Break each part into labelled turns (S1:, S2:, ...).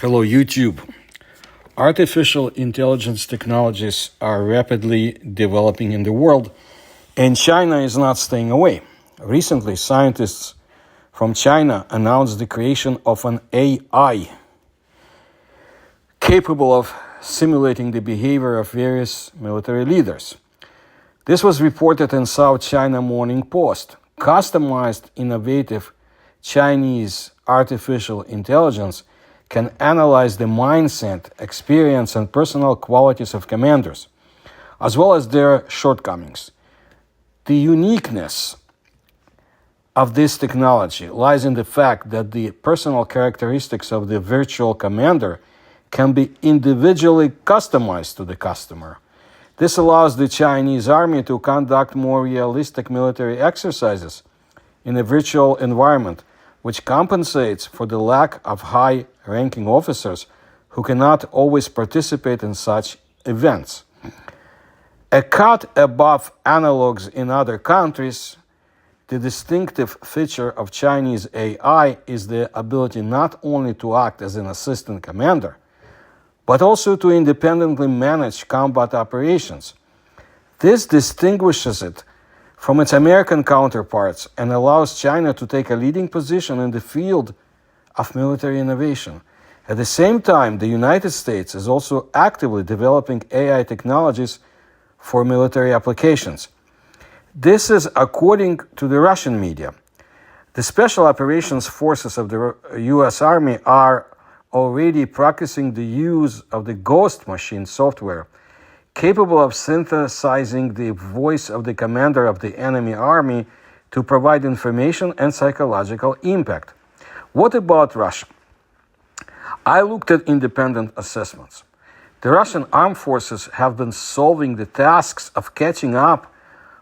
S1: Hello, YouTube. Artificial intelligence technologies are rapidly developing in the world, and China is not staying away. Recently, scientists from China announced the creation of an AI capable of simulating the behavior of various military leaders. This was reported in South China Morning Post. Customized, innovative Chinese artificial intelligence can analyze the mindset, experience, and personal qualities of commanders, as well as their shortcomings. The uniqueness of this technology lies in the fact that the personal characteristics of the virtual commander can be individually customized to the customer. This allows the Chinese army to conduct more realistic military exercises in a virtual environment, which compensates for the lack of high-ranking officers who cannot always participate in such events. A cut above analogs in other countries, the distinctive feature of Chinese AI is the ability not only to act as an assistant commander, but also to independently manage combat operations. This distinguishes it from its American counterparts and allows China to take a leading position in the field of military innovation. At the same time, the United States is also actively developing AI technologies for military applications. This is according to the Russian media. The Special Operations Forces of the U.S. Army are already practicing the use of the Ghost Machine software, capable of synthesizing the voice of the commander of the enemy army to provide information and psychological impact. What about Russia? I looked at independent assessments. The Russian armed forces have been solving the tasks of catching up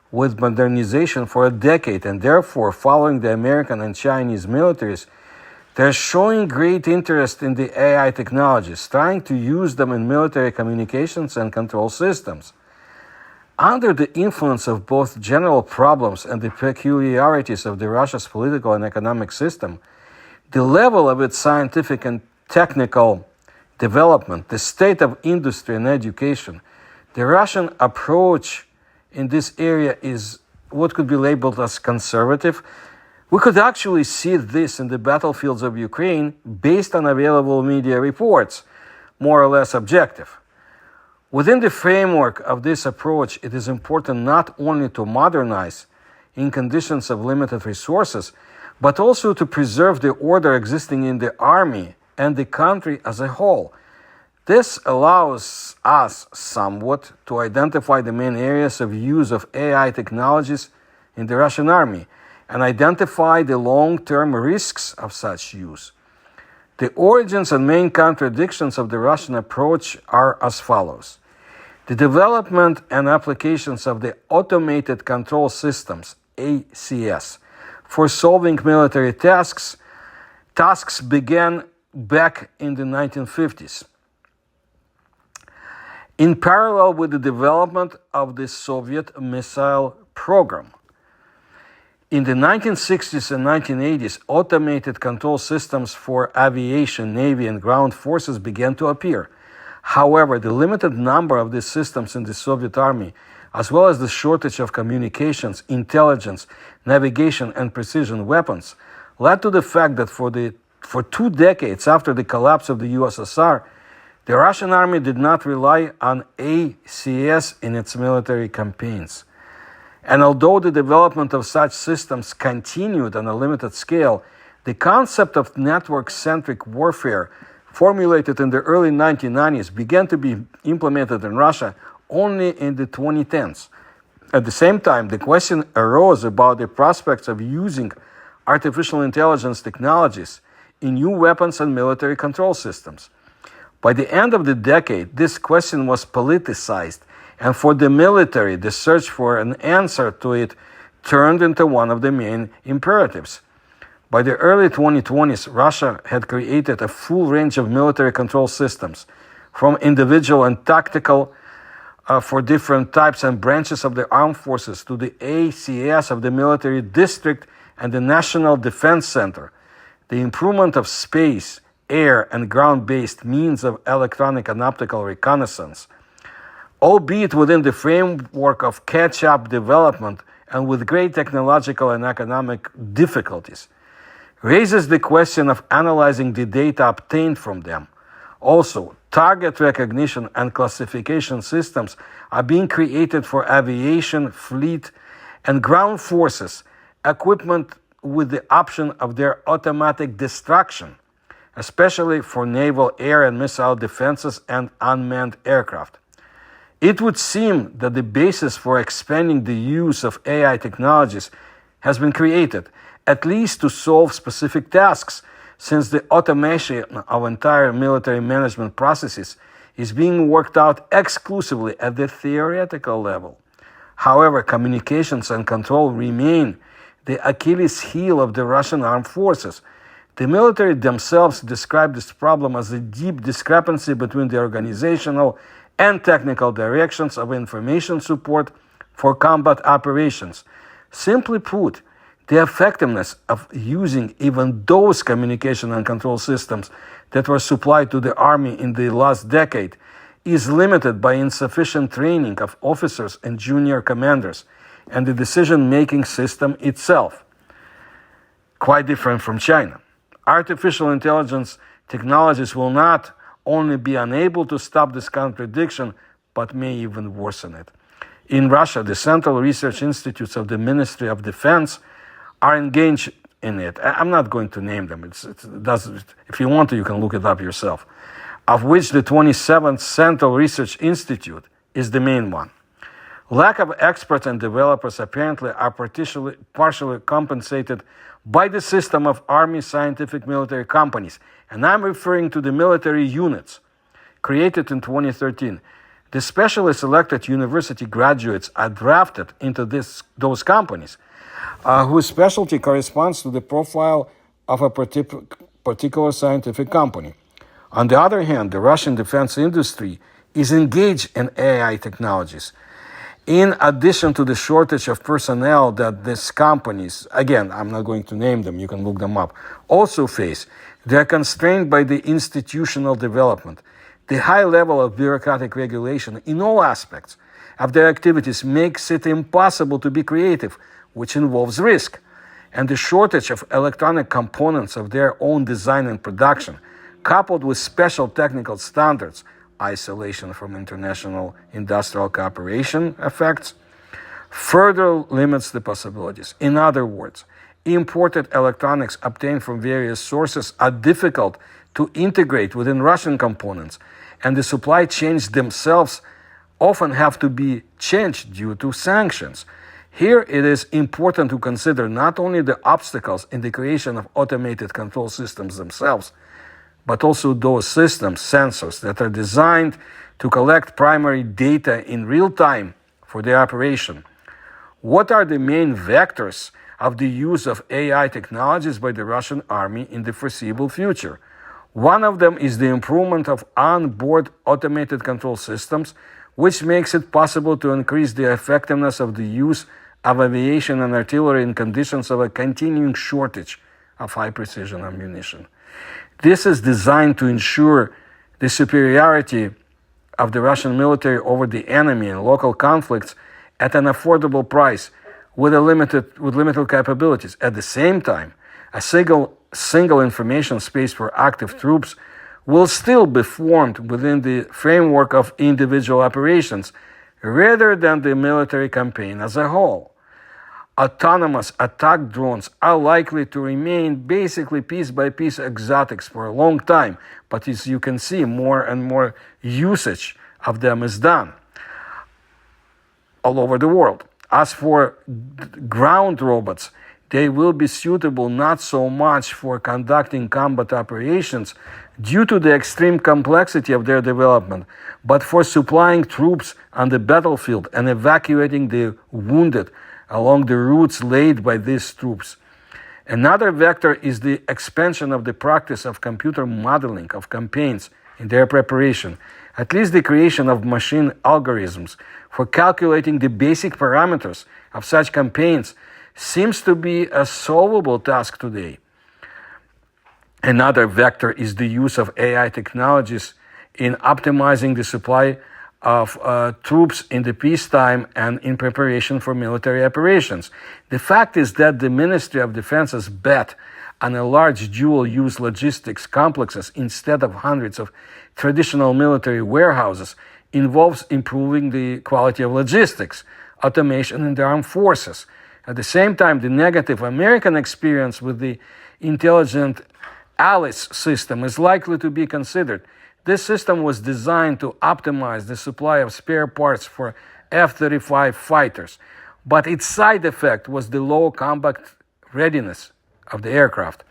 S1: with modernization for a decade, and therefore, following the American and Chinese militaries, they're showing great interest in the AI technologies, trying to use them in military communications and control systems. Under the influence of both general problems and the peculiarities of Russia's political and economic system, the level of its scientific and technical development, the state of industry and education, the Russian approach in this area is what could be labeled as conservative. We could actually see this in the battlefields of Ukraine based on available media reports, more or less objective. Within the framework of this approach, it is important not only to modernize in conditions of limited resources, but also to preserve the order existing in the army and the country as a whole. This allows us somewhat to identify the main areas of use of AI technologies in the Russian army and identify the long-term risks of such use. The origins and main contradictions of the Russian approach are as follows. The development and applications of the automated control systems, ACS, for solving military tasks began back in the 1950s. In parallel with the development of the Soviet missile program. In the 1960s and 1980s, automated control systems for aviation, navy, and ground forces began to appear. However, the limited number of these systems in the Soviet army, as well as the shortage of communications, intelligence, navigation, and precision weapons, led to the fact that for 2 decades after the collapse of the USSR, the Russian army did not rely on ACS in its military campaigns. And although the development of such systems continued on a limited scale, the concept of network-centric warfare formulated in the early 1990s began to be implemented in Russia only in the 2010s. At the same time, the question arose about the prospects of using artificial intelligence technologies in new weapons and military control systems. By the end of the decade, this question was politicized, and for the military, the search for an answer to it turned into one of the main imperatives. By the early 2020s, Russia had created a full range of military control systems, from individual and tactical for different types and branches of the armed forces to the ACS of the military district and the National Defense Center. The improvement of space, air, and ground-based means of electronic and optical reconnaissance, albeit within the framework of catch-up development and with great technological and economic difficulties, raises the question of analyzing the data obtained from them. Also, target recognition and classification systems are being created for aviation, fleet, and ground forces, equipment with the option of their automatic destruction, especially for naval air and missile defenses and unmanned aircraft. It would seem that the basis for expanding the use of AI technologies has been created, at least to solve specific tasks, since the automation of entire military management processes is being worked out exclusively at the theoretical level. However, communications and control remain the Achilles heel of the Russian armed forces. The military themselves describe this problem as a deep discrepancy between the organizational and technical directions of information support for combat operations. Simply put, the effectiveness of using even those communication and control systems that were supplied to the army in the last decade is limited by insufficient training of officers and junior commanders and the decision-making system itself. Quite different from China. Artificial intelligence technologies will not only be unable to stop this contradiction, but may even worsen it. In Russia, the Central Research Institutes of the Ministry of Defense are engaged in it. I'm not going to name them. If you want to, you can look it up yourself. Of which the 27th Central Research Institute is the main one. Lack of experts and developers apparently are partially compensated by the system of Army scientific military companies, and I'm referring to the military units created in 2013. The specially selected university graduates are drafted into those companies, whose specialty corresponds to the profile of a particular scientific company. On the other hand, the Russian defense industry is engaged in AI technologies. In addition to the shortage of personnel that these companies, again, I'm not going to name them, you can look them up, also face, they are constrained by the institutional development. The high level of bureaucratic regulation in all aspects of their activities makes it impossible to be creative, which involves risk. And the shortage of electronic components of their own design and production, coupled with special technical standards, isolation from international industrial cooperation effects, further limits the possibilities. In other words, imported electronics obtained from various sources are difficult to integrate within Russian components, and the supply chains themselves often have to be changed due to sanctions. Here it is important to consider not only the obstacles in the creation of automated control systems themselves, but also those systems, sensors, that are designed to collect primary data in real time for the operation. What are the main vectors of the use of AI technologies by the Russian army in the foreseeable future? One of them is the improvement of on-board automated control systems, which makes it possible to increase the effectiveness of the use of aviation and artillery in conditions of a continuing shortage of high-precision ammunition. This is designed to ensure the superiority of the Russian military over the enemy in local conflicts at an affordable price with limited capabilities. At the same time, a single information space for active troops will still be formed within the framework of individual operations rather than the military campaign as a whole. Autonomous attack drones are likely to remain basically piece-by-piece exotics for a long time, but as you can see, more and more usage of them is done all over the world. As for ground robots, they will be suitable not so much for conducting combat operations due to the extreme complexity of their development, but for supplying troops on the battlefield and evacuating the wounded along the routes laid by these troops. Another vector is the expansion of the practice of computer modeling of campaigns in their preparation, at least the creation of machine algorithms for calculating the basic parameters of such campaigns seems to be a solvable task today. Another vector is the use of AI technologies in optimizing the supply of troops in the peacetime and in preparation for military operations. The fact is that the Ministry of Defense's bet on a large dual-use logistics complexes instead of hundreds of traditional military warehouses involves improving the quality of logistics, automation in the armed forces. At the same time, the negative American experience with the intelligent Alice system is likely to be considered. This system was designed to optimize the supply of spare parts for F-35 fighters, but its side effect was the low combat readiness of the aircraft.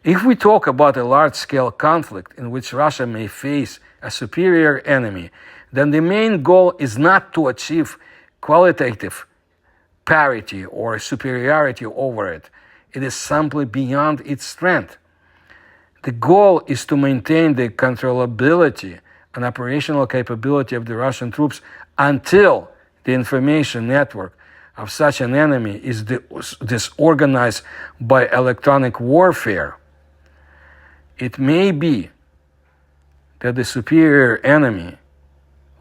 S1: If we talk about a large-scale conflict in which Russia may face a superior enemy, then the main goal is not to achieve qualitative parity or superiority over it. It is simply beyond its strength. The goal is to maintain the controllability and operational capability of the Russian troops until the information network of such an enemy is disorganized by electronic warfare. It may be that the superior enemy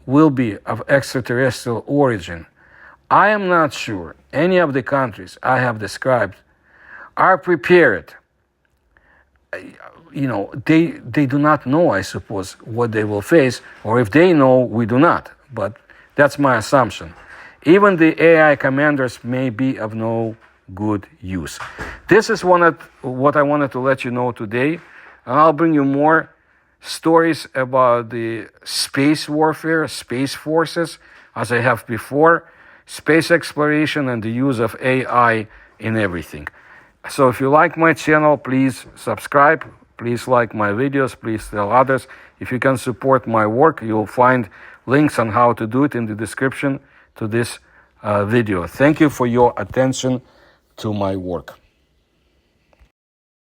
S1: will be of extraterrestrial origin. I am not sure any of the countries I have described are prepared. They do not know, I suppose, what they will face, or if they know, we do not. But that's my assumption. Even the AI commanders may be of no good use. This is what I wanted to let you know today, and I'll bring you more stories about the space warfare, space forces, as I have before, space exploration, and the use of AI in everything. So if you like my channel, please subscribe. Please like my videos. Please tell others. If you can support my work, you'll find links on how to do it in the description to this video. Thank you for your attention to my work.